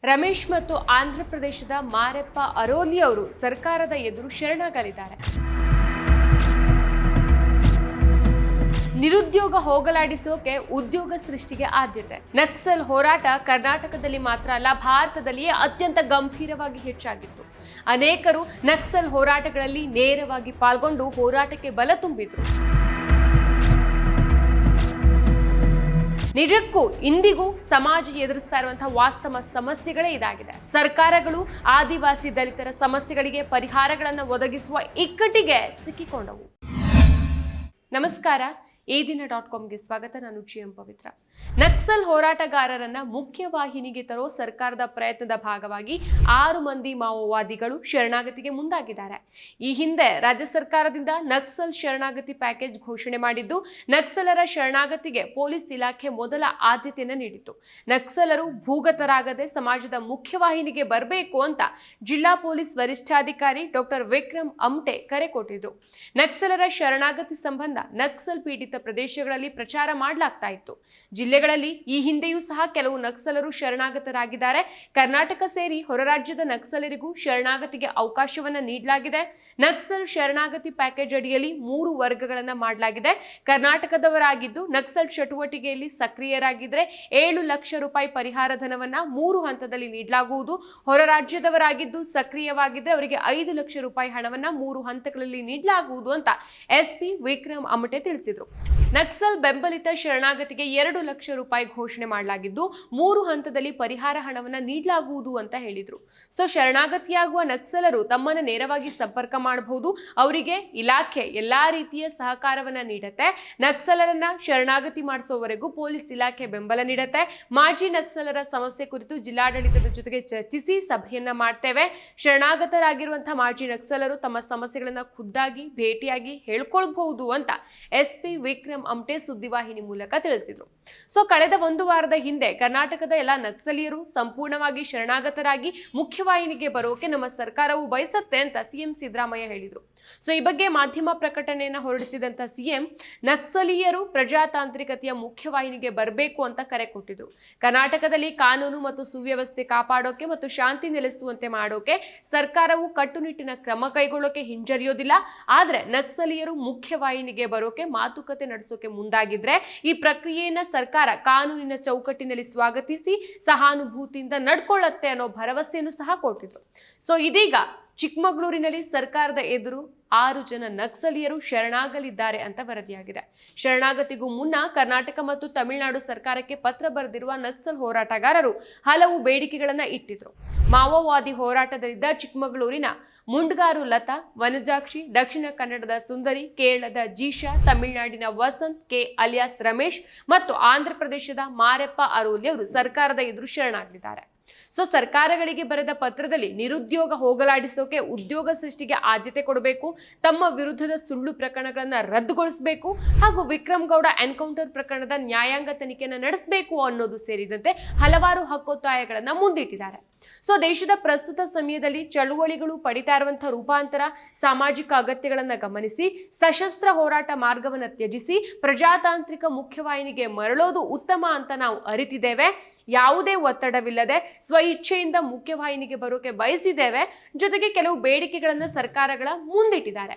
ರಮೇಶ್ ಮತ್ತು ಆಂಧ್ರ ಪ್ರದೇಶದ ಮಾರೆಪ್ಪ ಅರೋಲಿ ಅವರು ಸರ್ಕಾರದ ಎದುರು ಶರಣಾಗಲಿದ್ದಾರೆ. ನಿರುದ್ಯೋಗ ಹೋಗಲಾಡಿಸೋಕೆ ಉದ್ಯೋಗ ಸೃಷ್ಟಿಗೆ ಆದ್ಯತೆ. ನಕ್ಸಲ್ ಹೋರಾಟ ಕರ್ನಾಟಕದಲ್ಲಿ ಮಾತ್ರ ಅಲ್ಲ, ಭಾರತದಲ್ಲಿಯೇ ಅತ್ಯಂತ ಗಂಭೀರವಾಗಿ ಹೆಚ್ಚಾಗಿತ್ತು. ಅನೇಕರು ನಕ್ಸಲ್ ಹೋರಾಟಗಳಲ್ಲಿ ನೇರವಾಗಿ ಪಾಲ್ಗೊಂಡು ಹೋರಾಟಕ್ಕೆ ಬಲ ತುಂಬಿದ್ರು. ನಿಜಕ್ಕೂ ಇಂದಿಗೂ ಸಮಾಜ ಎದುರಿಸ್ತಾ ಇರುವಂತಹ ವಾಸ್ತವ ಸಮಸ್ಯೆಗಳೇ ಇದಾಗಿದೆ. ಸರ್ಕಾರಗಳು ಆದಿವಾಸಿ ದಲಿತರ ಸಮಸ್ಯೆಗಳಿಗೆ ಪರಿಹಾರಗಳನ್ನು ಒದಗಿಸುವ ಇಕ್ಕಟ್ಟಿಗೆ ಸಿಕ್ಕಿಕೊಂಡವು. ನಮಸ್ಕಾರ, ಈ ದಿನ .comಗೆ ಸ್ವಾಗತ. ನಾನು GM ಪವಿತ್ರ. ನಕ್ಸಲ್ ಹೋರಾಟಗಾರರನ್ನ ಮುಖ್ಯವಾಹಿನಿಗೆ ತರೋ ಸರ್ಕಾರದ ಪ್ರಯತ್ನದ ಭಾಗವಾಗಿ 6 ಮಂದಿ ಮಾವೋವಾದಿಗಳು ಶರಣಾಗತಿಗೆ ಮುಂದಾಗಿದ್ದಾರೆ. ಈ ಹಿಂದೆ ರಾಜ್ಯ ಸರ್ಕಾರದಿಂದ ನಕ್ಸಲ್ ಶರಣಾಗತಿ ಪ್ಯಾಕೇಜ್ ಘೋಷಣೆ ಮಾಡಿದ್ದು, ನಕ್ಸಲರ ಶರಣಾಗತಿಗೆ ಪೊಲೀಸ್ ಇಲಾಖೆ ಮೊದಲ ಆದ್ಯತೆಯನ್ನು ನೀಡಿತ್ತು. ನಕ್ಸಲರು ಭೂಗತರಾಗದೆ ಸಮಾಜದ ಮುಖ್ಯವಾಹಿನಿಗೆ ಬರಬೇಕು ಅಂತ ಜಿಲ್ಲಾ ಪೊಲೀಸ್ ವರಿಷ್ಠಾಧಿಕಾರಿ ಡಾಕ್ಟರ್ ವಿಕ್ರಮ್ ಅಮ್ಟೆ ಕರೆ ಕೊಟ್ಟಿದ್ರು. ನಕ್ಸಲರ ಶರಣಾಗತಿ ಸಂಬಂಧ ನಕ್ಸಲ್ ಪೀಡಿತ ಪ್ರದೇಶಗಳಲ್ಲಿ ಪ್ರಚಾರ ಮಾಡಲಾಗ್ತಾ ಇತ್ತು. ಜಿಲ್ಲೆಗಳಲ್ಲಿ ಈ ಹಿಂದೆಯೂ ಸಹ ಕೆಲವು ನಕ್ಸಲರು ಶರಣಾಗತರಾಗಿದ್ದಾರೆ. ಕರ್ನಾಟಕ ಸೇರಿ ಹೊರ ರಾಜ್ಯದ ನಕ್ಸಲರಿಗೂ ಶರಣಾಗತಿಗೆ ಅವಕಾಶವನ್ನ ನೀಡಲಾಗಿದೆ. ನಕ್ಸಲ್ ಶರಣಾಗತಿ ಪ್ಯಾಕೇಜ್ ಅಡಿಯಲ್ಲಿ 3 ವರ್ಗಗಳನ್ನ ಮಾಡಲಾಗಿದೆ. ಕರ್ನಾಟಕದವರಾಗಿದ್ದು ನಕ್ಸಲ್ ಚಟುವಟಿಕೆಯಲ್ಲಿ ಸಕ್ರಿಯರಾಗಿದ್ರೆ 7 ಲಕ್ಷ ರೂಪಾಯಿ ಪರಿಹಾರ ಧನವನ್ನ 3 ಹಂತದಲ್ಲಿ ನೀಡಲಾಗುವುದು. ಹೊರ ರಾಜ್ಯದವರಾಗಿದ್ದು ಸಕ್ರಿಯವಾಗಿದ್ರೆ ಅವರಿಗೆ 5 ಲಕ್ಷ ರೂಪಾಯಿ ಹಣವನ್ನ 3 ಹಂತಗಳಲ್ಲಿ ನೀಡಲಾಗುವುದು ಅಂತ SP ವಿಕ್ರಮ್ ಅಮಟೆ ತಿಳಿಸಿದ್ರು. ನಕ್ಸಲ್ ಬೆಂಬಲಿತ ಶರಣಾಗತಿಗೆ 2 ಲಕ್ಷ ರೂಪಾಯಿ ಘೋಷಣೆ ಮಾಡಲಾಗಿದ್ದು 3 ಹಂತದಲ್ಲಿ ಪರಿಹಾರ ಹಣವನ್ನ ನೀಡಲಾಗುವುದು ಅಂತ ಹೇಳಿದ್ರು. ಸೊ ಶರಣಾಗತಿಯಾಗುವ ನಕ್ಸಲರು ತಮ್ಮನ್ನ ನೇರವಾಗಿ ಸಂಪರ್ಕ ಮಾಡಬಹುದು. ಅವರಿಗೆ ಇಲಾಖೆ ಎಲ್ಲಾ ರೀತಿಯ ಸಹಕಾರವನ್ನ ನೀಡುತ್ತೆ. ನಕ್ಸಲರನ್ನ ಶರಣಾಗತಿ ಮಾಡಿಸೋವರೆಗೂ ಪೊಲೀಸ್ ಇಲಾಖೆ ಬೆಂಬಲ ನೀಡುತ್ತೆ. ಮಾಜಿ ನಕ್ಸಲರ ಸಮಸ್ಯೆ ಕುರಿತು ಜಿಲ್ಲಾಡಳಿತದ ಜೊತೆಗೆ ಚರ್ಚಿಸಿ ಸಭೆಯನ್ನ ಮಾಡ್ತೇವೆ. ಶರಣಾಗತರಾಗಿರುವಂತಹ ಮಾಜಿ ನಕ್ಸಲರು ತಮ್ಮ ಸಮಸ್ಯೆಗಳನ್ನ ಖುದ್ದಾಗಿ ಭೇಟಿಯಾಗಿ ಹೇಳ್ಕೊಳ್ಬಹುದು ಅಂತ SP ವಿಕ್ರಮ್ ಅಮ್ಟೆ ಸುದ್ದಿವಾಹಿನಿ ಮೂಲಕ ತಿಳಿಸಿದ್ರು. ಸೊ ಕಳೆದ 1 ವಾರದ ಹಿಂದೆ ಕರ್ನಾಟಕದ ಎಲ್ಲ ನಕ್ಸಲೀಯರು ಸಂಪೂರ್ಣವಾಗಿ ಶರಣಾಗತರಾಗಿ ಮುಖ್ಯವಾಹಿನಿಗೆ ಬರೋಕೆ ನಮ್ಮ ಸರ್ಕಾರವು ಬಯಸುತ್ತೆ ಅಂತ CM ಸಿದ್ದರಾಮಯ್ಯ ಹೇಳಿದ್ರು. ಸೊ ಈ ಬಗ್ಗೆ ಮಾಧ್ಯಮ ಪ್ರಕಟಣೆಯನ್ನ ಹೊರಡಿಸಿದಂತ CM ನಕ್ಸಲೀಯರು ಪ್ರಜಾತಾಂತ್ರಿಕತೆಯ ಮುಖ್ಯವಾಹಿನಿಗೆ ಬರಬೇಕು ಅಂತ ಕರೆ ಕೊಟ್ಟಿದ್ರು. ಕರ್ನಾಟಕದಲ್ಲಿ ಕಾನೂನು ಮತ್ತು ಸುವ್ಯವಸ್ಥೆ ಕಾಪಾಡೋಕೆ ಮತ್ತು ಶಾಂತಿ ನೆಲೆಸುವಂತೆ ಮಾಡೋಕೆ ಸರ್ಕಾರವು ಕಟ್ಟುನಿಟ್ಟಿನ ಕ್ರಮ ಕೈಗೊಳ್ಳೋಕೆ ಹಿಂಜರಿಯೋದಿಲ್ಲ. ಆದ್ರೆ ನಕ್ಸಲೀಯರು ಮುಖ್ಯವಾಹಿನಿಗೆ ಬರೋಕೆ ಮಾತುಕತೆ ನಡೆಸೋಕೆ ಮುಂದಾಗಿದ್ರೆ ಈ ಪ್ರಕ್ರಿಯೆಯನ್ನ ಸರ್ಕಾರ ಕಾನೂನಿನ ಚೌಕಟ್ಟಿನಲ್ಲಿ ಸ್ವಾಗತಿಸಿ ಸಹಾನುಭೂತಿಯಿಂದ ನಡ್ಕೊಳ್ಳುತ್ತೆ ಅನ್ನೋ ಭರವಸೆಯನ್ನು ಸಹ ಕೊಟ್ಟಿದ್ರು. ಸೊ ಇದೀಗ ಚಿಕ್ಕಮಗಳೂರಿನಲ್ಲಿ ಸರ್ಕಾರದ ಎದುರು 6 ಜನ ನಕ್ಸಲೀಯರು ಶರಣಾಗಲಿದ್ದಾರೆ ಅಂತ ವರದಿಯಾಗಿದೆ. ಶರಣಾಗತಿಗೂ ಮುನ್ನ ಕರ್ನಾಟಕ ಮತ್ತು ತಮಿಳುನಾಡು ಸರ್ಕಾರಕ್ಕೆ ಪತ್ರ ಬರೆದಿರುವ ನಕ್ಸಲ್ ಹೋರಾಟಗಾರರು ಹಲವು ಬೇಡಿಕೆಗಳನ್ನ ಇಟ್ಟಿದ್ರು. ಮಾವೋವಾದಿ ಹೋರಾಟದಲ್ಲಿದ್ದ ಚಿಕ್ಕಮಗಳೂರಿನ ಮುಂಡ್ಗಾರು ಲತಾ, ವನಜಾಕ್ಷಿ, ದಕ್ಷಿಣ ಕನ್ನಡದ ಸುಂದರಿ, ಕೇರಳದ ಜೀಶಾ, ತಮಿಳುನಾಡಿನ ವಸಂತ್ ಕೆ ಅಲಿಯಾಸ್ ರಮೇಶ್ ಮತ್ತು ಆಂಧ್ರ ಪ್ರದೇಶದ ಮಾರೆಪ್ಪ ಅರೋಲಿ ಅವರು ಸರ್ಕಾರದ ಎದುರು ಶರಣಾಗಲಿದ್ದಾರೆ. ಸೊ ಸರ್ಕಾರಗಳಿಗೆ ಬರೆದ ಪತ್ರದಲ್ಲಿ ನಿರುದ್ಯೋಗ ಹೋಗಲಾಡಿಸೋಕೆ ಉದ್ಯೋಗ ಸೃಷ್ಟಿಗೆ ಆದ್ಯತೆ ಕೊಡಬೇಕು, ತಮ್ಮ ವಿರುದ್ಧದ ಸುಳ್ಳು ಪ್ರಕರಣಗಳನ್ನ ರದ್ದುಗೊಳಿಸಬೇಕು ಹಾಗೂ ವಿಕ್ರಮ್ ಗೌಡ ಎನ್ಕೌಂಟರ್ ಪ್ರಕರಣದ ನ್ಯಾಯಾಂಗ ತನಿಖೆಯನ್ನು ನಡೆಸಬೇಕು ಅನ್ನೋದು ಸೇರಿದಂತೆ ಹಲವಾರು ಹಕ್ಕೊತ್ತಾಯಗಳನ್ನ ಮುಂದಿಟ್ಟಿದ್ದಾರೆ. ಸೊ ದೇಶದ ಪ್ರಸ್ತುತ ಸಮಯದಲ್ಲಿ ಚಳುವಳಿಗಳು ಪಡಿತಾ ಇರುವಂತಹ ರೂಪಾಂತರ, ಸಾಮಾಜಿಕ ಅಗತ್ಯಗಳನ್ನ ಗಮನಿಸಿ ಸಶಸ್ತ್ರ ಹೋರಾಟ ಮಾರ್ಗವನ್ನು ತ್ಯಜಿಸಿ ಪ್ರಜಾತಾಂತ್ರಿಕ ಮುಖ್ಯವಾಹಿನಿಗೆ ಮರಳೋದು ಉತ್ತಮ ಅಂತ ನಾವು ಅರಿತಿದ್ದೇವೆ. ಯಾವುದೇ ಒತ್ತಡವಿಲ್ಲದೆ ಸ್ವಇಚ್ಛೆಯಿಂದ ಮುಖ್ಯವಾಹಿನಿಗೆ ಬರೋಕೆ ಬಯಸಿದ್ದೇವೆ. ಜೊತೆಗೆ ಕೆಲವು ಬೇಡಿಕೆಗಳನ್ನ ಸರ್ಕಾರಗಳ ಮುಂದಿಟ್ಟಿದ್ದಾರೆ.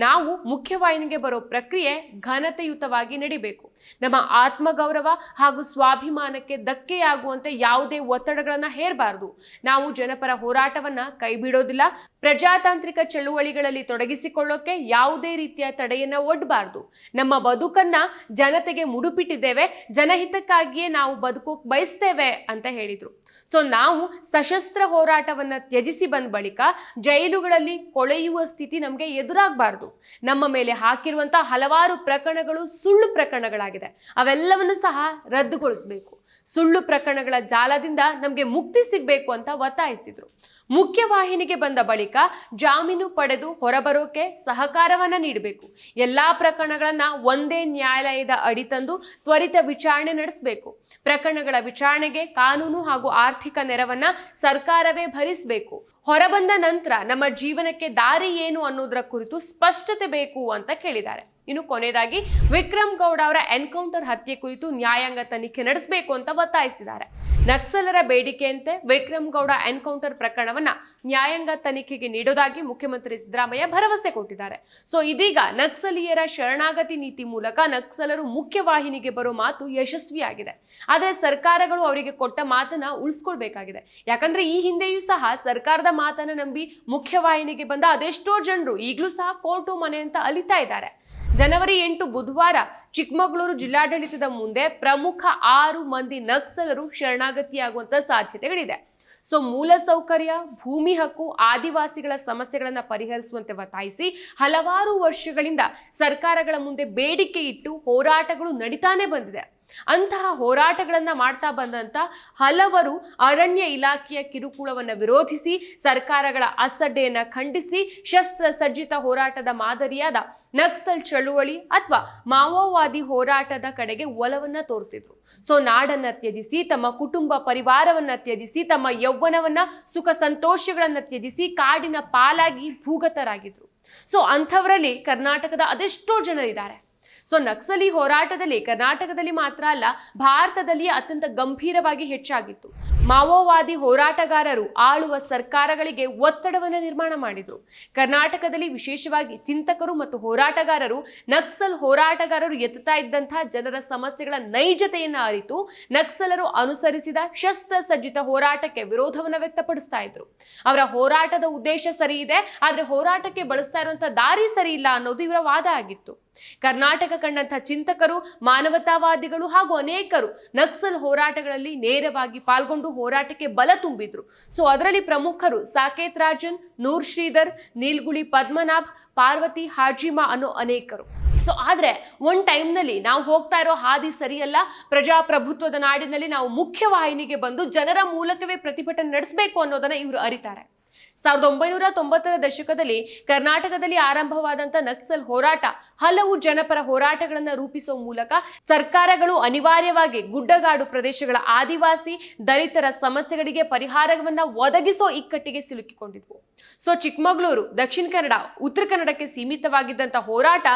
ನಾವು ಮುಖ್ಯವಾಹಿನಿಗೆ ಬರೋ ಪ್ರಕ್ರಿಯೆ ಘನತೆಯುತವಾಗಿ ನಡಿಬೇಕು. ನಮ್ಮ ಆತ್ಮಗೌರವ ಹಾಗೂ ಸ್ವಾಭಿಮಾನಕ್ಕೆ ಧಕ್ಕೆಯಾಗುವಂತೆ ಯಾವುದೇ ಒತ್ತಡಗಳನ್ನ ಹೇರಬಾರದು. ನಾವು ಜನಪರ ಹೋರಾಟವನ್ನ ಕೈ ಬಿಡೋದಿಲ್ಲ. ಪ್ರಜಾತಾಂತ್ರಿಕ ಚಳುವಳಿಗಳಲ್ಲಿ ತೊಡಗಿಸಿಕೊಳ್ಳೋಕೆ ಯಾವುದೇ ರೀತಿಯ ತಡೆಯನ್ನ ಒಡ್ಡಬಾರದು. ನಮ್ಮ ಬದುಕನ್ನ ಜನತೆಗೆ ಮುಡುಪಿಟ್ಟಿದ್ದೇವೆ. ಜನಹಿತಕ್ಕಾಗಿಯೇ ನಾವು ಬದುಕೋಕ್ ಬಯಸ್ತೇವೆ ಅಂತ ಹೇಳಿದ್ರು. ಸೊ ನಾವು ಸಶಸ್ತ್ರ ಹೋರಾಟವನ್ನ ತ್ಯಜಿಸಿ ಬಂದ ಬಳಿಕ ಜೈಲುಗಳಲ್ಲಿ ಕೊಳೆಯುವ ಸ್ಥಿತಿ ನಮಗೆ ಎದುರಾಗಬಾರದು. ನಮ್ಮ ಮೇಲೆ ಹಾಕಿರುವಂತಹ ಹಲವಾರು ಪ್ರಕರಣಗಳು ಸುಳ್ಳು ಪ್ರಕರಣಗಳಾಗಿದೆ. ಅವೆಲ್ಲವನ್ನು ಸಹ ರದ್ದುಗೊಳಿಸಬೇಕು. ಸುಳ್ಳು ಪ್ರಕರಣಗಳ ಜಾಲದಿಂದ ನಮಗೆ ಮುಕ್ತಿ ಸಿಗಬೇಕು ಅಂತ ಒತ್ತಾಯಿಸಿದ್ರು. ಮುಖ್ಯವಾಹಿನಿಗೆ ಬಂದ ಬಳಿಕ ಜಾಮೀನು ಪಡೆದು ಹೊರಬರೋಕೆ ಸಹಕಾರವನ್ನ ನೀಡಬೇಕು. ಎಲ್ಲಾ ಪ್ರಕರಣಗಳನ್ನ ಒಂದೇ ನ್ಯಾಯಾಲಯದ ಅಡಿ ತಂದು ತ್ವರಿತ ವಿಚಾರಣೆ ನಡೆಸಬೇಕು. ಪ್ರಕರಣಗಳ ವಿಚಾರಣೆಗೆ ಕಾನೂನು ಹಾಗೂ ಆರ್ಥಿಕ ನೆರವನ್ನ ಸರ್ಕಾರವೇ ಭರಿಸಬೇಕು. ಹೊರಬಂದ ನಂತರ ನಮ್ಮ ಜೀವನಕ್ಕೆ ದಾರಿ ಏನು ಅನ್ನೋದರ ಕುರಿತು ಸ್ಪಷ್ಟತೆ ಬೇಕು ಅಂತ ಕೇಳಿದ್ದಾರೆ. ಇನ್ನು ಕೊನೆಯದಾಗಿ ವಿಕ್ರಮ್ ಗೌಡ ಅವರ ಎನ್ಕೌಂಟರ್ ಹತ್ಯೆ ಕುರಿತು ನ್ಯಾಯಾಂಗ ತನಿಖೆ ನಡೆಸಬೇಕು ಅಂತ ಒತ್ತಾಯಿಸಿದ್ದಾರೆ. ನಕ್ಸಲರ ಬೇಡಿಕೆಯಂತೆ ವಿಕ್ರಮ್ ಗೌಡ ಎನ್ಕೌಂಟರ್ ಪ್ರಕರಣವನ್ನ ನ್ಯಾಯಾಂಗ ತನಿಖೆಗೆ ನೀಡೋದಾಗಿ ಮುಖ್ಯಮಂತ್ರಿ ಸಿದ್ದರಾಮಯ್ಯ ಭರವಸೆ ಕೊಟ್ಟಿದ್ದಾರೆ. ಸೊ ಇದೀಗ ನಕ್ಸಲೀಯರ ಶರಣಾಗತಿ ನೀತಿ ಮೂಲಕ ನಕ್ಸಲರು ಮುಖ್ಯವಾಹಿನಿಗೆ ಬರೋ ಮಾತು ಯಶಸ್ವಿಯಾಗಿದೆ. ಆದರೆ ಸರ್ಕಾರಗಳು ಅವರಿಗೆ ಕೊಟ್ಟ ಮಾತನ್ನ ಉಳಿಸ್ಕೊಳ್ಬೇಕಾಗಿದೆ. ಯಾಕಂದ್ರೆ ಈ ಹಿಂದೆಯೂ ಸಹ ಸರ್ಕಾರದ ಮಾತನ್ನ ನಂಬಿ ಮುಖ್ಯವಾಹಿನಿಗೆ ಬಂದ ಅದೆಷ್ಟೋ ಜನರು ಈಗಲೂ ಸಹ ಕೋರ್ಟು ಮನೆ ಅಂತ ಅಲಿತಾ ಇದ್ದಾರೆ. ಜನವರಿ 8 ಬುಧವಾರ ಚಿಕ್ಕಮಗಳೂರು ಜಿಲ್ಲಾಡಳಿತದ ಮುಂದೆ ಪ್ರಮುಖ 6 ಮಂದಿ ನಕ್ಸಲರು ಶರಣಾಗತಿಯಾಗುವಂತ ಸಾಧ್ಯತೆಗಳಿದೆ. ಸೊ ಮೂಲಸೌಕರ್ಯ, ಭೂಮಿ ಹಕ್ಕು, ಆದಿವಾಸಿಗಳ ಸಮಸ್ಯೆಗಳನ್ನ ಪರಿಹರಿಸುವಂತೆ ಒತ್ತಾಯಿಸಿ ಹಲವಾರು ವರ್ಷಗಳಿಂದ ಸರ್ಕಾರಗಳ ಮುಂದೆ ಬೇಡಿಕೆ ಇಟ್ಟು ಹೋರಾಟಗಳು ನಡೀತಾನೆ ಬಂದಿದೆ. ಅಂತಹ ಹೋರಾಟಗಳನ್ನ ಮಾಡ್ತಾ ಬಂದಂತ ಹಲವರು ಅರಣ್ಯ ಇಲಾಖೆಯ ಕಿರುಕುಳವನ್ನು ವಿರೋಧಿಸಿ ಸರ್ಕಾರಗಳ ಅಸಡ್ಡೆಯನ್ನ ಖಂಡಿಸಿ ಶಸ್ತ್ರಸಜ್ಜಿತ ಹೋರಾಟದ ಮಾದರಿಯಾದ ನಕ್ಸಲ್ ಚಳುವಳಿ ಅಥವಾ ಮಾವೋವಾದಿ ಹೋರಾಟದ ಕಡೆಗೆ ಒಲವನ್ನ ತೋರಿಸಿದ್ರು. ಸೊ ನಾಡನ್ನ ತ್ಯಜಿಸಿ, ತಮ್ಮ ಕುಟುಂಬ ಪರಿವಾರವನ್ನ ತ್ಯಜಿಸಿ, ತಮ್ಮ ಯೌವನವನ್ನ ಸುಖ ಸಂತೋಷಗಳನ್ನ ತ್ಯಜಿಸಿ ಕಾಡಿನ ಪಾಲಾಗಿ ಭೂಗತರಾಗಿದ್ರು. ಸೊ ಅಂಥವರಲ್ಲಿ ಕರ್ನಾಟಕದ ಅದೆಷ್ಟೋ ಜನರಿದ್ದಾರೆ. ಸೊ ನಕ್ಸಲಿ ಹೋರಾಟದಲ್ಲಿ ಕರ್ನಾಟಕದಲ್ಲಿ ಮಾತ್ರ ಅಲ್ಲ, ಭಾರತದಲ್ಲಿ ಅತ್ಯಂತ ಗಂಭೀರವಾಗಿ ಹೆಚ್ಚಾಗಿತ್ತು. ಮಾವೋವಾದಿ ಹೋರಾಟಗಾರರು ಆಳುವ ಸರ್ಕಾರಗಳಿಗೆ ಒತ್ತಡವನ್ನು ನಿರ್ಮಾಣ ಮಾಡಿದ್ರು. ಕರ್ನಾಟಕದಲ್ಲಿ ವಿಶೇಷವಾಗಿ ಚಿಂತಕರು ಮತ್ತು ಹೋರಾಟಗಾರರು ನಕ್ಸಲ್ ಹೋರಾಟಗಾರರು ಎತ್ತುತ್ತಾ ಇದ್ದಂತಹ ಜನರ ಸಮಸ್ಯೆಗಳ ನೈಜತೆಯನ್ನ ಅರಿತು ನಕ್ಸಲರು ಅನುಸರಿಸಿದ ಶಸ್ತ್ರಸಜ್ಜಿತ ಹೋರಾಟಕ್ಕೆ ವಿರೋಧವನ್ನು ವ್ಯಕ್ತಪಡಿಸ್ತಾ ಇದ್ರು. ಅವರ ಹೋರಾಟದ ಉದ್ದೇಶ ಸರಿ ಇದೆ, ಆದ್ರೆ ಹೋರಾಟಕ್ಕೆ ಬಳಸ್ತಾ ಇರುವಂತಹ ದಾರಿ ಸರಿ ಇಲ್ಲ ಅನ್ನೋದು ಇವರ ವಾದ ಆಗಿತ್ತು. ಕರ್ನಾಟಕ ಕಂಡಂತಹ ಚಿಂತಕರು, ಮಾನವತಾವಾದಿಗಳು ಹಾಗೂ ಅನೇಕರು ನಕ್ಸಲ್ ಹೋರಾಟಗಳಲ್ಲಿ ನೇರವಾಗಿ ಪಾಲ್ಗೊಂಡು ಹೋರಾಟಕ್ಕೆ ಬಲ ತುಂಬಿದ್ರು. ಸೊ ಅದರಲ್ಲಿ ಪ್ರಮುಖರು ಸಾಕೇತ್ ರಾಜನ್, ನೂರ್ ಶ್ರೀಧರ್, ನೀಲ್ಗುಳಿ ಪದ್ಮನಾಭ್, ಪಾರ್ವತಿ ಹಾಜಿಮಾ ಅನ್ನೋ ಅನೇಕರು. ಸೊ ಆದ್ರೆ ಒಂದ್ ಟೈಮ್ನಲ್ಲಿ ನಾವು ಹೋಗ್ತಾ ಇರೋ ಹಾದಿ ಸರಿಯಲ್ಲ, ಪ್ರಜಾಪ್ರಭುತ್ವದ ನಾಡಿನಲ್ಲಿ ನಾವು ಮುಖ್ಯವಾಹಿನಿಗೆ ಬಂದು ಜನರ ಮೂಲಕವೇ ಪ್ರತಿಭಟನೆ ನಡೆಸಬೇಕು ಅನ್ನೋದನ್ನ ಇವರು ಅರಿತಾರೆ. 1990ರ ದಶಕದಲ್ಲಿ ಕರ್ನಾಟಕದಲ್ಲಿ ಆರಂಭವಾದಂತ ನಕ್ಸಲ್ ಹೋರಾಟ ಹಲವು ಜನಪರ ಹೋರಾಟಗಳನ್ನು ರೂಪಿಸುವ ಮೂಲಕ ಸರ್ಕಾರಗಳು ಅನಿವಾರ್ಯವಾಗಿ ಗುಡ್ಡಗಾಡು ಪ್ರದೇಶಗಳ ಆದಿವಾಸಿ ದಲಿತರ ಸಮಸ್ಯೆಗಳಿಗೆ ಪರಿಹಾರವನ್ನ ಒದಗಿಸೋ ಇಕ್ಕಟ್ಟಿಗೆ ಸಿಲುಕಿಕೊಂಡಿದ್ವು. ಸೊ ಚಿಕ್ಕಮಗಳೂರು, ದಕ್ಷಿಣ ಕನ್ನಡ, ಉತ್ತರ ಕನ್ನಡಕ್ಕೆ ಸೀಮಿತವಾಗಿದ್ದಂತ ಹೋರಾಟ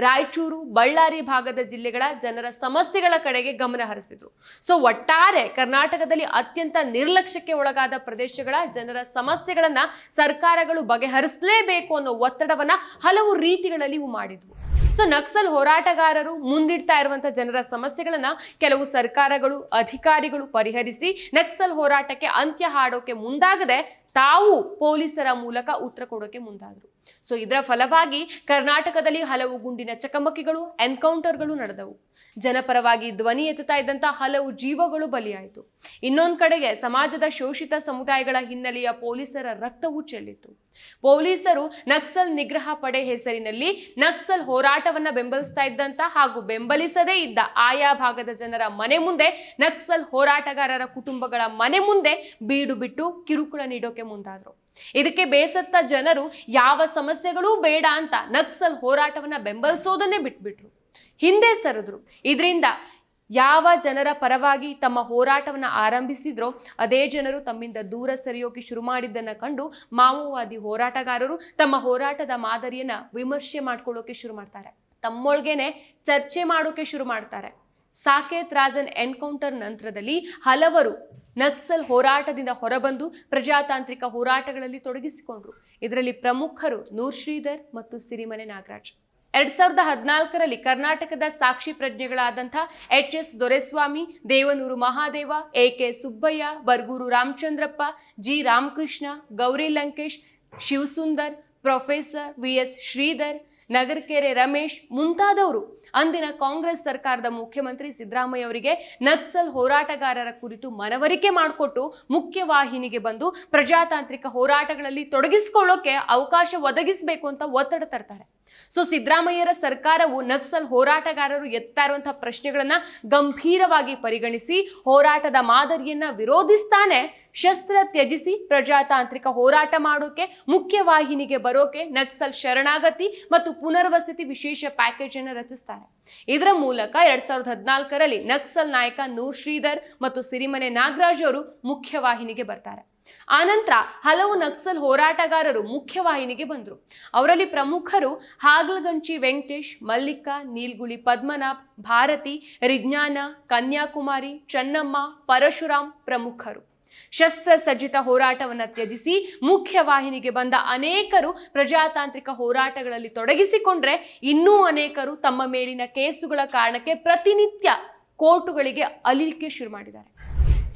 ರಾಯಚೂರು, ಬಳ್ಳಾರಿ ಭಾಗದ ಜಿಲ್ಲೆಗಳ ಜನರ ಸಮಸ್ಯೆಗಳ ಕಡೆಗೆ ಗಮನ ಹರಿಸಿದ್ರು. ಸೊ ಒಟ್ಟಾರೆ ಕರ್ನಾಟಕದಲ್ಲಿ ಅತ್ಯಂತ ನಿರ್ಲಕ್ಷ್ಯಕ್ಕೆ ಒಳಗಾದ ಪ್ರದೇಶಗಳ ಜನರ ಸಮಸ್ಯೆಗಳನ್ನ ಸರ್ಕಾರಗಳು ಬಗೆಹರಿಸಲೇಬೇಕು ಅನ್ನೋ ಒತ್ತಡವನ್ನ ಹಲವು ರೀತಿಗಳಲ್ಲಿ ಇವು ಮಾಡಿದ್ವು. ಸೊ ನಕ್ಸಲ್ ಹೋರಾಟಗಾರರು ಮುಂದಿಡ್ತಾ ಇರುವಂತಹ ಜನರ ಸಮಸ್ಯೆಗಳನ್ನ ಕೆಲವು ಸರ್ಕಾರಗಳು, ಅಧಿಕಾರಿಗಳು ಪರಿಹರಿಸಿ ನಕ್ಸಲ್ ಹೋರಾಟಕ್ಕೆ ಅಂತ್ಯ ಹಾಡೋಕೆ ಮುಂದಾಗದೆ ತಾವು ಪೊಲೀಸರ ಮೂಲಕ ಉತ್ತರ ಕೊಡೋಕೆ ಮುಂದಾದ್ರು. ಸೊ ಇದರ ಫಲವಾಗಿ ಕರ್ನಾಟಕದಲ್ಲಿ ಹಲವು ಗುಂಡಿನ ಚಕಮಕಿಗಳು, ಎನ್ಕೌಂಟರ್ಗಳು ನಡೆದವು. ಜನಪರವಾಗಿ ಧ್ವನಿ ಎತ್ತುತ್ತಾ ಇದ್ದಂತಹ ಹಲವು ಜೀವಗಳು ಬಲಿಯಾಯಿತು. ಇನ್ನೊಂದು ಕಡೆಗೆ ಸಮಾಜದ ಶೋಷಿತ ಸಮುದಾಯಗಳ ಹಿನ್ನೆಲೆಯ ಪೊಲೀಸರ ರಕ್ತವೂ ಚೆಲ್ಲಿತು. ಪೊಲೀಸರು ನಕ್ಸಲ್ ನಿಗ್ರಹ ಪಡೆ ಹೆಸರಿನಲ್ಲಿ ನಕ್ಸಲ್ ಹೋರಾಟವನ್ನ ಬೆಂಬಲಿಸ್ತಾ ಇದ್ದಂತ ಹಾಗೂ ಬೆಂಬಲಿಸದೇ ಇದ್ದ ಆಯಾ ಭಾಗದ ಜನರ ಮನೆ ಮುಂದೆ, ನಕ್ಸಲ್ ಹೋರಾಟಗಾರರ ಕುಟುಂಬಗಳ ಮನೆ ಮುಂದೆ ಬೀಡು ಬಿಟ್ಟು ಕಿರುಕುಳ ನೀಡೋಕೆ ಮುಂದಾದ್ರು. ಇದಕ್ಕೆ ಬೇಸತ್ತ ಜನರು ಯಾವ ಸಮಸ್ಯೆಗಳೂ ಬೇಡ ಅಂತ ನಕ್ಸಲ್ ಹೋರಾಟವನ್ನ ಬೆಂಬಲಿಸೋದನ್ನೇ ಬಿಟ್ಬಿಟ್ರು, ಹಿಂದೆ ಸರಿದ್ರು. ಇದರಿಂದ ಯಾವ ಜನರ ಪರವಾಗಿ ತಮ್ಮ ಹೋರಾಟವನ್ನ ಆರಂಭಿಸಿದ್ರೋ ಅದೇ ಜನರು ತಮ್ಮಿಂದ ದೂರ ಸರಿಯೋಕೆ ಶುರು ಮಾಡಿದ್ದನ್ನ ಕಂಡು ಮಾವೋವಾದಿ ಹೋರಾಟಗಾರರು ತಮ್ಮ ಹೋರಾಟದ ಮಾದರಿಯನ್ನ ವಿಮರ್ಶೆ ಮಾಡ್ಕೊಳ್ಳೋಕೆ ಶುರು ಮಾಡ್ತಾರೆ, ತಮ್ಮೊಳಗೇನೆ ಚರ್ಚೆ ಮಾಡೋಕೆ ಶುರು ಮಾಡ್ತಾರೆ. ಸಾಕೇತ್ ರಾಜನ್ ಎನ್ಕೌಂಟರ್ ನಂತರದಲ್ಲಿ ಹಲವರು ನಕ್ಸಲ್ ಹೋರಾಟದಿಂದ ಹೊರಬಂದು ಪ್ರಜಾತಾಂತ್ರಿಕ ಹೋರಾಟಗಳಲ್ಲಿ ತೊಡಗಿಸಿಕೊಂಡ್ರು. ಇದರಲ್ಲಿ ಪ್ರಮುಖರು ನೂರ್ ಶ್ರೀಧರ್ ಮತ್ತು ಸಿರಿಮನೆ ನಾಗರಾಜ್. 2014ರಲ್ಲಿ ಕರ್ನಾಟಕದ ಸಾಕ್ಷಿ ಪ್ರಜ್ಞೆಗಳಾದಂಥ HS Doreswamy, Devanuru Mahadeva, AK Subbaiah, Barguru Ramachandrappa, G Ramakrishna, Gauri Lankesh, Shivasundar, professor VS Shridhar, Nagarakere Ramesh ಮುಂತಾದವರು ಅಂದಿನ ಕಾಂಗ್ರೆಸ್ ಸರ್ಕಾರದ ಮುಖ್ಯಮಂತ್ರಿ ಸಿದ್ದರಾಮಯ್ಯ ಅವರಿಗೆ ನಕ್ಸಲ್ ಹೋರಾಟಗಾರರ ಕುರಿತು ಮನವರಿಕೆ ಮಾಡಿಕೊಟ್ಟು ಮುಖ್ಯವಾಹಿನಿಗೆ ಬಂದು ಪ್ರಜಾತಾಂತ್ರಿಕ ಹೋರಾಟಗಳಲ್ಲಿ ತೊಡಗಿಸಿಕೊಳ್ಳೋಕೆ ಅವಕಾಶ ಒದಗಿಸಬೇಕು ಅಂತ ಒತ್ತಡ ತರ್ತಾರೆ. ಸೊ ಸಿದ್ದರಾಮಯ್ಯರ ಸರ್ಕಾರವು ನಕ್ಸಲ್ ಹೋರಾಟಗಾರರು ಎತ್ತಾ ಇರುವಂತಹ ಪ್ರಶ್ನೆಗಳನ್ನ ಗಂಭೀರವಾಗಿ ಪರಿಗಣಿಸಿ ಹೋರಾಟದ ಮಾದರಿಯನ್ನ ವಿರೋಧಿಸ್ತಾನೆ ಶಸ್ತ್ರ ತ್ಯಜಿಸಿ ಪ್ರಜಾತಾಂತ್ರಿಕ ಹೋರಾಟ ಮಾಡೋಕೆ, ಮುಖ್ಯವಾಹಿನಿಗೆ ಬರೋಕೆ ನಕ್ಸಲ್ ಶರಣಾಗತಿ ಮತ್ತು ಪುನರ್ವಸತಿ ವಿಶೇಷ ಪ್ಯಾಕೇಜ್ ಅನ್ನು ರಚಿಸ್ತಾರೆ. ಇದರ ಮೂಲಕ 2014ರಲ್ಲಿ ನಕ್ಸಲ್ ನಾಯಕ ನೂರ್ ಶ್ರೀಧರ್ ಮತ್ತು ಸಿರಿಮನೆ ನಾಗರಾಜ್ ಅವರು ಮುಖ್ಯವಾಹಿನಿಗೆ ಬರ್ತಾರೆ. ಆನಂತರ ಹಲವು ನಕ್ಸಲ್ ಹೋರಾಟಗಾರರು ಮುಖ್ಯವಾಹಿನಿಗೆ ಬಂದರು. ಅವರಲ್ಲಿ ಪ್ರಮುಖರು ಹಾಗಲಗಂಚಿ ವೆಂಕಟೇಶ್, ಮಲ್ಲಿಕಾ, ನೀಲ್ಗುಳಿ ಪದ್ಮನಾಭ್, ಭಾರತಿ, ರಿಜ್ಞಾನ, ಕನ್ಯಾಕುಮಾರಿ, ಚೆನ್ನಮ್ಮ, ಪರಶುರಾಮ್ ಪ್ರಮುಖರು. ಶಸ್ತ್ರಸಜ್ಜಿತ ಹೋರಾಟವನ್ನು ತ್ಯಜಿಸಿ ಮುಖ್ಯವಾಹಿನಿಗೆ ಬಂದ ಅನೇಕರು ಪ್ರಜಾತಾಂತ್ರಿಕ ಹೋರಾಟಗಳಲ್ಲಿ ತೊಡಗಿಸಿಕೊಂಡ್ರೆ ಇನ್ನೂ ಅನೇಕರು ತಮ್ಮ ಮೇಲಿನ ಕೇಸುಗಳ ಕಾರಣಕ್ಕೆ ಪ್ರತಿನಿತ್ಯ ಕೋರ್ಟುಗಳಿಗೆ ಅಲಿಲಿಕ್ಕೆ ಶುರು ಮಾಡಿದ್ದಾರೆ.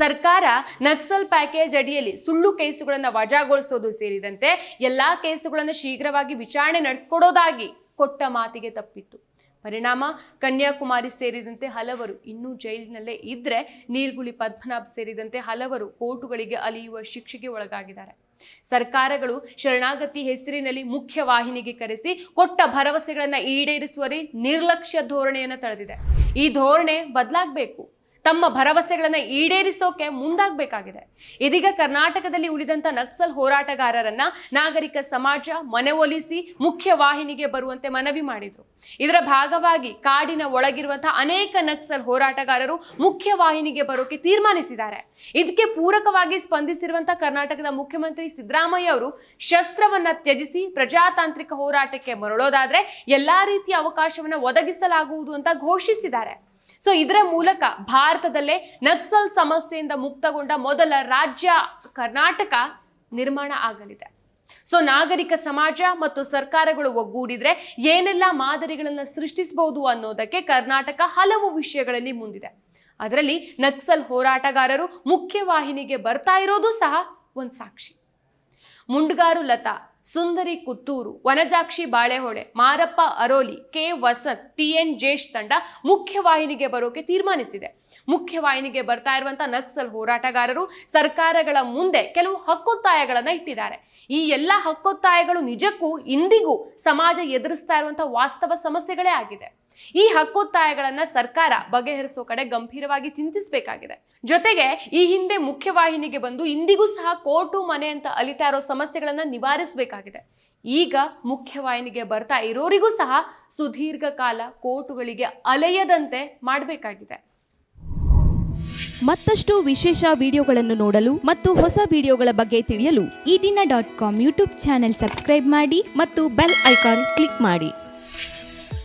ಸರ್ಕಾರ ನಕ್ಸಲ್ ಪ್ಯಾಕೇಜ್ ಅಡಿಯಲ್ಲಿ ಸುಳ್ಳು ಕೇಸುಗಳನ್ನು ವಜಾಗೊಳಿಸೋದು ಸೇರಿದಂತೆ ಎಲ್ಲಾ ಕೇಸುಗಳನ್ನು ಶೀಘ್ರವಾಗಿ ವಿಚಾರಣೆ ನಡೆಸಿಕೊಡೋದಾಗಿ ಕೊಟ್ಟ ಮಾತಿಗೆ ತಪ್ಪಿತ್ತು. ಪರಿಣಾಮ ಕನ್ಯಾಕುಮಾರಿ ಸೇರಿದಂತೆ ಹಲವರು ಇನ್ನೂ ಜೈಲಿನಲ್ಲೇ ಇದ್ರೆ, ನೀಲ್ಗುಳಿ ಪದ್ಮನಾಭ್ ಸೇರಿದಂತೆ ಹಲವರು ಕೋರ್ಟುಗಳಿಗೆ ಅಲಿಯುವ ಶಿಕ್ಷೆಗೆ ಒಳಗಾಗಿದ್ದಾರೆ. ಸರ್ಕಾರಗಳು ಶರಣಾಗತಿ ಹೆಸರಿನಲ್ಲಿ ಮುಖ್ಯವಾಹಿನಿಗೆ ಕರೆಸಿ ಕೊಟ್ಟ ಭರವಸೆಗಳನ್ನು ಈಡೇರಿಸುವಲ್ಲಿ ನಿರ್ಲಕ್ಷ್ಯ ಧೋರಣೆಯನ್ನು ತಳೆದಿದೆ. ಈ ಧೋರಣೆ ಬದಲಾಗಬೇಕು. ತಮ್ಮ ಭರವಸೆಗಳನ್ನು ಈಡೇರಿಸೋಕೆ ಮುಂದಾಗಬೇಕಾಗಿದೆ. ಇದೀಗ ಕರ್ನಾಟಕದಲ್ಲಿ ಉಳಿದಂತ ನಕ್ಸಲ್ ಹೋರಾಟಗಾರರನ್ನ ನಾಗರಿಕ ಸಮಾಜ ಮನವೊಲಿಸಿ ಮುಖ್ಯವಾಹಿನಿಗೆ ಬರುವಂತೆ ಮನವಿ ಮಾಡಿದ್ರು. ಇದರ ಭಾಗವಾಗಿ ಕಾಡಿನ ಒಳಗಿರುವಂತಹ ಅನೇಕ ನಕ್ಸಲ್ ಹೋರಾಟಗಾರರು ಮುಖ್ಯವಾಹಿನಿಗೆ ಬರೋಕೆ ತೀರ್ಮಾನಿಸಿದ್ದಾರೆ. ಇದಕ್ಕೆ ಪೂರಕವಾಗಿ ಸ್ಪಂದಿಸಿರುವಂತಹ ಕರ್ನಾಟಕದ ಮುಖ್ಯಮಂತ್ರಿ ಸಿದ್ದರಾಮಯ್ಯ ಅವರು ಶಸ್ತ್ರವನ್ನ ತ್ಯಜಿಸಿ ಪ್ರಜಾತಾಂತ್ರಿಕ ಹೋರಾಟಕ್ಕೆ ಮರಳೋದಾದ್ರೆ ಎಲ್ಲಾ ರೀತಿಯ ಅವಕಾಶವನ್ನ ಒದಗಿಸಲಾಗುವುದು ಅಂತ ಘೋಷಿಸಿದ್ದಾರೆ. ಸೊ ಇದರ ಮೂಲಕ ಭಾರತದಲ್ಲೇ ನಕ್ಸಲ್ ಸಮಸ್ಯೆಯಿಂದ ಮುಕ್ತಗೊಂಡ ಮೊದಲ ರಾಜ್ಯ ಕರ್ನಾಟಕ ನಿರ್ಮಾಣ ಆಗಲಿದೆ. ಸೊ ನಾಗರಿಕ ಸಮಾಜ ಮತ್ತು ಸರ್ಕಾರಗಳು ಒಗ್ಗೂಡಿದ್ರೆ ಏನೆಲ್ಲ ಮಾದರಿಗಳನ್ನು ಸೃಷ್ಟಿಸಬಹುದು ಅನ್ನೋದಕ್ಕೆ ಕರ್ನಾಟಕ ಹಲವು ವಿಷಯಗಳಲ್ಲಿ ಮುಂದಿದೆ. ಅದರಲ್ಲಿ ನಕ್ಸಲ್ ಹೋರಾಟಗಾರರು ಮುಖ್ಯವಾಹಿನಿಗೆ ಬರ್ತಾ ಇರೋದು ಸಹ ಒಂದು ಸಾಕ್ಷಿ. ಮುಂಡ್ಗಾರು ಲತಾ, ಸುಂದರಿ ಕುತ್ತೂರು, ವನಜಾಕ್ಷಿ ಬಾಳೆಹೊಳೆ, ಮಾರಪ್ಪ ಅರೋಲಿ, ಕೆ ವಸಂತ್, ಟಿ.ಎನ್. ಜೇಶ್ ತಂಡ ಮುಖ್ಯವಾಹಿನಿಗೆ ಬರೋಕೆ ತೀರ್ಮಾನಿಸಿದೆ. ಮುಖ್ಯವಾಹಿನಿಗೆ ಬರ್ತಾ ಇರುವಂತಹ ನಕ್ಸಲ್ ಹೋರಾಟಗಾರರು ಸರ್ಕಾರಗಳ ಮುಂದೆ ಕೆಲವು ಹಕ್ಕೊತ್ತಾಯಗಳನ್ನು ಇಟ್ಟಿದ್ದಾರೆ. ಈ ಎಲ್ಲ ಹಕ್ಕೊತ್ತಾಯಗಳು ನಿಜಕ್ಕೂ ಇಂದಿಗೂ ಸಮಾಜ ಎದುರಿಸ್ತಾ ಇರುವಂತಹ ವಾಸ್ತವ ಸಮಸ್ಯೆಗಳೇ ಆಗಿದೆ. ಈ ಹಕ್ಕೊತ್ತಾಯಗಳನ್ನ ಸರ್ಕಾರ ಬಗೆಹರಿಸೋ ಕಡೆ ಗಂಭೀರವಾಗಿ ಚಿಂತಿಸಬೇಕಾಗಿದೆ. ಜೊತೆಗೆ ಈ ಹಿಂದೆ ಮುಖ್ಯವಾಹಿನಿಗೆ ಬಂದು ಇಂದಿಗೂ ಸಹ ಕೋರ್ಟು ಮನೆ ಅಂತ ಅಲಿತಾ ಇರೋ ಸಮಸ್ಯೆಗಳನ್ನ ನಿವಾರಿಸಬೇಕಾಗಿದೆ. ಈಗ ಮುಖ್ಯವಾಹಿನಿಗೆ ಬರ್ತಾ ಇರೋರಿಗೂ ಸಹ ಸುದೀರ್ಘ ಕಾಲ ಕೋರ್ಟುಗಳಿಗೆ ಅಲೆಯದಂತೆ ಮಾಡಬೇಕಾಗಿದೆ. ಮತ್ತಷ್ಟು ವಿಶೇಷ ವಿಡಿಯೋಗಳನ್ನು ನೋಡಲು ಮತ್ತು ಹೊಸ ವಿಡಿಯೋಗಳ ಬಗ್ಗೆ ತಿಳಿಯಲು ಈ ದಿನ .com ಯೂಟ್ಯೂಬ್ ಚಾನೆಲ್ ಸಬ್ಸ್ಕ್ರೈಬ್ ಮಾಡಿ ಮತ್ತು ಬೆಲ್ ಐಕಾನ್ ಕ್ಲಿಕ್ ಮಾಡಿ.